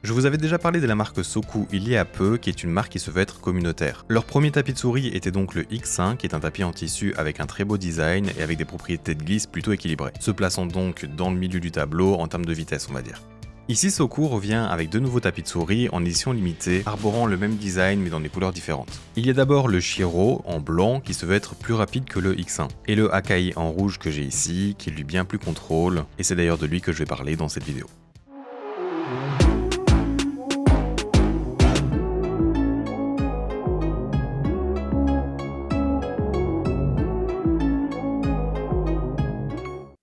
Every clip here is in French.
Je vous avais déjà parlé de la marque Soku il y a peu, qui est une marque qui se veut être communautaire. Leur premier tapis de souris était donc le X1, qui est un tapis en tissu avec un très beau design et avec des propriétés de glisse plutôt équilibrées, se plaçant donc dans le milieu du tableau en termes de vitesse on va dire. Ici Soku revient avec deux nouveaux tapis de souris en édition limitée, arborant le même design mais dans des couleurs différentes. Il y a d'abord le Shiro en blanc qui se veut être plus rapide que le X1, et le Akai en rouge que j'ai ici, qui est lui bien plus contrôle, et c'est d'ailleurs de lui que je vais parler dans cette vidéo.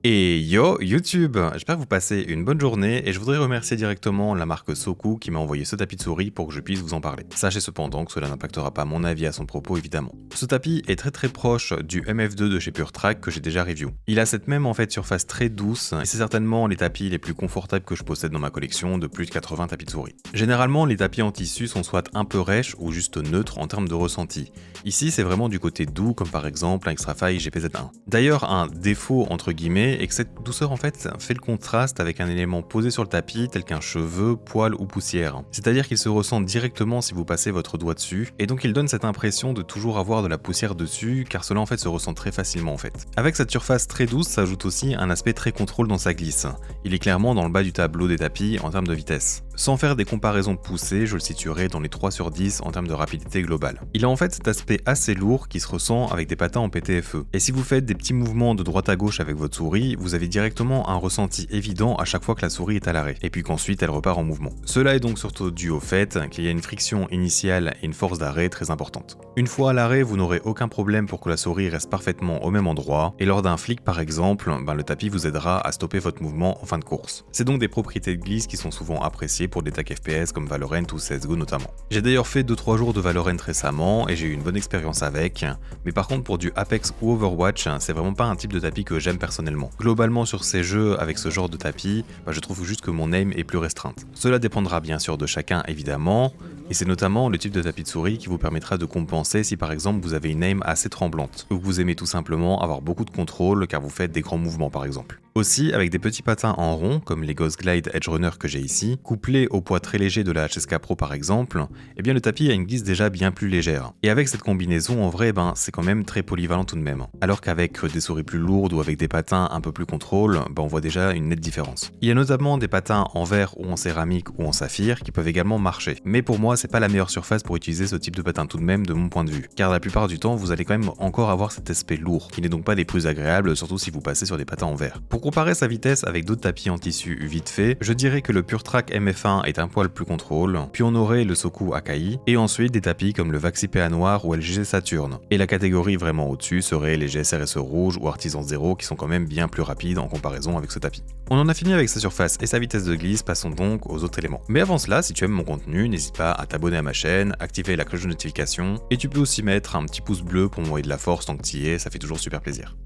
Et yo YouTube, j'espère que vous passez une bonne journée et je voudrais remercier directement la marque Soku qui m'a envoyé ce tapis de souris pour que je puisse vous en parler. Sachez cependant que cela n'impactera pas mon avis à son propos évidemment. Ce tapis est très proche du MF2 de chez PureTrack que j'ai déjà review. Il a cette même surface très douce et c'est certainement les tapis les plus confortables que je possède dans ma collection de plus de 80 tapis de souris. Généralement les tapis en tissu sont soit un peu rêches ou juste neutres en termes de ressenti. Ici c'est vraiment du côté doux comme par exemple un Xtrafy GPZ1. D'ailleurs un défaut entre guillemets et que cette douceur en fait fait le contraste avec un élément posé sur le tapis tel qu'un cheveu, poil ou poussière. C'est-à-dire qu'il se ressent directement si vous passez votre doigt dessus et donc il donne cette impression de toujours avoir de la poussière dessus car cela en fait se ressent très facilement en fait. Avec cette surface très douce s'ajoute aussi un aspect très contrôle dans sa glisse. Il est clairement dans le bas du tableau des tapis en termes de vitesse. Sans faire des comparaisons poussées, je le situerai dans les 3 sur 10 en termes de rapidité globale. Il a en fait cet aspect assez lourd qui se ressent avec des patins en PTFE. Et si vous faites des petits mouvements de droite à gauche avec votre souris, vous avez directement un ressenti évident à chaque fois que la souris est à l'arrêt, et puis qu'ensuite elle repart en mouvement. Cela est donc surtout dû au fait qu'il y a une friction initiale et une force d'arrêt très importante. Une fois à l'arrêt, vous n'aurez aucun problème pour que la souris reste parfaitement au même endroit, et lors d'un flick par exemple, le tapis vous aidera à stopper votre mouvement en fin de course. C'est donc des propriétés de glisse qui sont souvent appréciées pour des tacs FPS comme Valorant ou CSGO notamment. J'ai d'ailleurs fait 2-3 jours de Valorant récemment et j'ai eu une bonne expérience avec, mais par contre pour du Apex ou Overwatch, c'est vraiment pas un type de tapis que j'aime personnellement. Globalement sur ces jeux avec ce genre de tapis, je trouve juste que mon aim est plus restreinte. Cela dépendra bien sûr de chacun évidemment, et c'est notamment le type de tapis de souris qui vous permettra de compenser si par exemple vous avez une aim assez tremblante, ou que vous aimez tout simplement avoir beaucoup de contrôle car vous faites des grands mouvements par exemple. Aussi, avec des petits patins en rond, comme les Ghost Glide Edge Runner que j'ai ici, couplés au poids très léger de la HSK Pro par exemple, le tapis a une glisse déjà bien plus légère. Et avec cette combinaison, en vrai, c'est quand même très polyvalent tout de même. Alors qu'avec des souris plus lourdes ou avec des patins un peu plus contrôle, on voit déjà une nette différence. Il y a notamment des patins en verre ou en céramique ou en saphir qui peuvent également marcher. Mais pour moi, c'est pas la meilleure surface pour utiliser ce type de patin tout de même de mon point de vue. Car la plupart du temps, vous allez quand même encore avoir cet aspect lourd, qui n'est donc pas des plus agréables, surtout si vous passez sur des patins en verre. Pour comparer sa vitesse avec d'autres tapis en tissu vite fait, je dirais que le PureTrack MF1 est un poil plus contrôle, puis on aurait le Soku Akai, et ensuite des tapis comme le Vaxi PA Noir ou LG Saturn. Et la catégorie vraiment au-dessus serait les GSRSE Rouge ou Artisan Zero qui sont quand même bien plus rapides en comparaison avec ce tapis. On en a fini avec sa surface et sa vitesse de glisse, passons donc aux autres éléments. Mais avant cela, si tu aimes mon contenu, n'hésite pas à t'abonner à ma chaîne, activer la cloche de notification, et tu peux aussi mettre un petit pouce bleu pour m'envoyer de la force tant que tu y es, ça fait toujours super plaisir.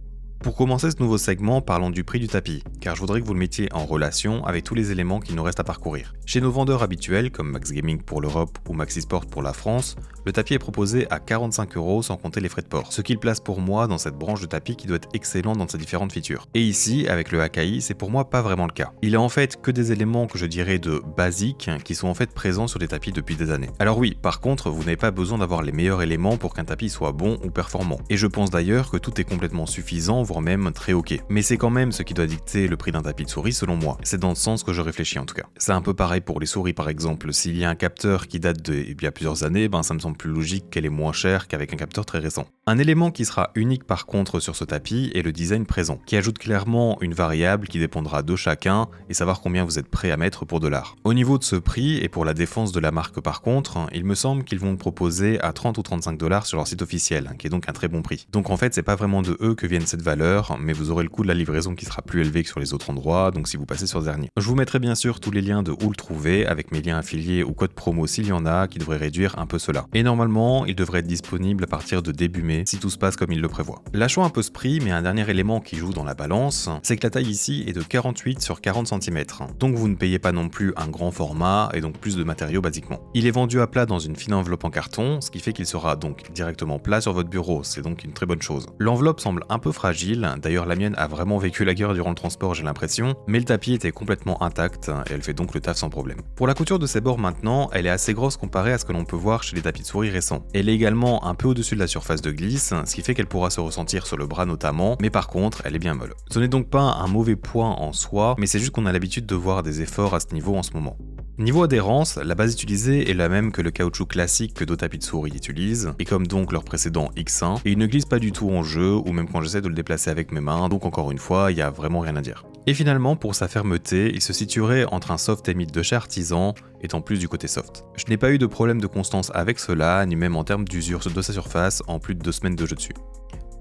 Pour commencer ce nouveau segment, parlons du prix du tapis, car je voudrais que vous le mettiez en relation avec tous les éléments qu'il nous reste à parcourir. Chez nos vendeurs habituels, comme Max Gaming pour l'Europe ou Maxisport pour la France, le tapis est proposé à 45 € sans compter les frais de port, ce qui le place pour moi dans cette branche de tapis qui doit être excellent dans ses différentes features. Et ici, avec le Akai, c'est pour moi pas vraiment le cas. Il a en fait que des éléments que je dirais de basiques qui sont en fait présents sur des tapis depuis des années. Alors oui, par contre, vous n'avez pas besoin d'avoir les meilleurs éléments pour qu'un tapis soit bon ou performant. Et je pense d'ailleurs que tout est complètement suffisant, voire même très ok. Mais c'est quand même ce qui doit dicter le prix d'un tapis de souris selon moi. C'est dans le sens que je réfléchis en tout cas. C'est un peu pareil pour les souris par exemple. S'il y a un capteur qui date d'il y a plusieurs années, ça me semble plus logique qu'elle est moins chère qu'avec un capteur très récent. Un élément qui sera unique par contre sur ce tapis est le design présent, qui ajoute clairement une variable qui dépendra de chacun et savoir combien vous êtes prêt à mettre pour de l'art. Au niveau de ce prix et pour la défense de la marque par contre, il me semble qu'ils vont le proposer à 30 ou 35 $ sur leur site officiel, qui est donc un très bon prix. Donc en fait c'est pas vraiment de eux que viennent cette valeur, mais vous aurez le coût de la livraison qui sera plus élevé que sur les autres endroits, donc si vous passez sur ce dernier. Je vous mettrai bien sûr tous les liens de où le trouver, avec mes liens affiliés ou code promo s'il y en a, qui devraient réduire un peu cela. Et normalement, il devrait être disponible à partir de début mai, si tout se passe comme il le prévoit. Lâchons un peu ce prix, mais un dernier élément qui joue dans la balance, c'est que la taille ici est de 48 sur 40 cm. Donc vous ne payez pas non plus un grand format, et donc plus de matériaux basiquement. Il est vendu à plat dans une fine enveloppe en carton, ce qui fait qu'il sera donc directement plat sur votre bureau, c'est donc une très bonne chose. L'enveloppe semble un peu fragile, fragile, d'ailleurs la mienne a vraiment vécu la guerre durant le transport j'ai l'impression, mais le tapis était complètement intact et elle fait donc le taf sans problème. Pour la couture de ses bords maintenant, elle est assez grosse comparée à ce que l'on peut voir chez les tapis de souris récents. Elle est également un peu au-dessus de la surface de glisse, ce qui fait qu'elle pourra se ressentir sur le bras notamment, mais par contre elle est bien molle. Ce n'est donc pas un mauvais point en soi, mais c'est juste qu'on a l'habitude de voir des efforts à ce niveau en ce moment. Niveau adhérence, la base utilisée est la même que le caoutchouc classique que d'autres tapis de souris utilisent, et comme donc leur précédent X1, et il ne glisse pas du tout en jeu, ou même quand j'essaie de le déplacer avec mes mains, donc encore une fois, il y a vraiment rien à dire. Et finalement, pour sa fermeté, il se situerait entre un soft et mid de chez Artisan, étant plus du côté soft. Je n'ai pas eu de problème de constance avec cela, ni même en termes d'usure de sa surface en plus de 2 semaines de jeu dessus.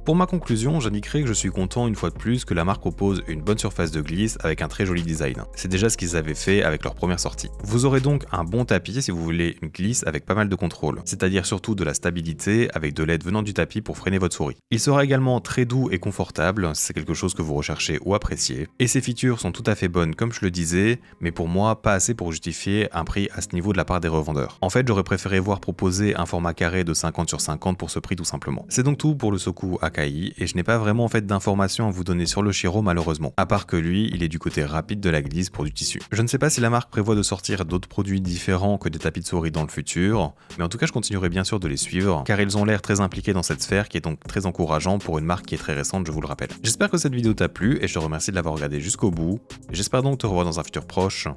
Pour ma conclusion, j'indiquerai que je suis content une fois de plus que la marque propose une bonne surface de glisse avec un très joli design. C'est déjà ce qu'ils avaient fait avec leur première sortie. Vous aurez donc un bon tapis si vous voulez une glisse avec pas mal de contrôle, c'est-à-dire surtout de la stabilité avec de l'aide venant du tapis pour freiner votre souris. Il sera également très doux et confortable si c'est quelque chose que vous recherchez ou appréciez, et ses features sont tout à fait bonnes comme je le disais, mais pour moi pas assez pour justifier un prix à ce niveau de la part des revendeurs. En fait, j'aurais préféré voir proposer un format carré de 50 sur 50 pour ce prix tout simplement. C'est donc tout pour le Soku Akai, et je n'ai pas vraiment en fait d'informations à vous donner sur le Shiro malheureusement, à part que lui, il est du côté rapide de la glisse pour du tissu. Je ne sais pas si la marque prévoit de sortir d'autres produits différents que des tapis de souris dans le futur, mais en tout cas je continuerai bien sûr de les suivre, car ils ont l'air très impliqués dans cette sphère qui est donc très encourageant pour une marque qui est très récente, je vous le rappelle. J'espère que cette vidéo t'a plu et je te remercie de l'avoir regardé jusqu'au bout, j'espère donc te revoir dans un futur proche,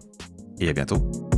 et à bientôt.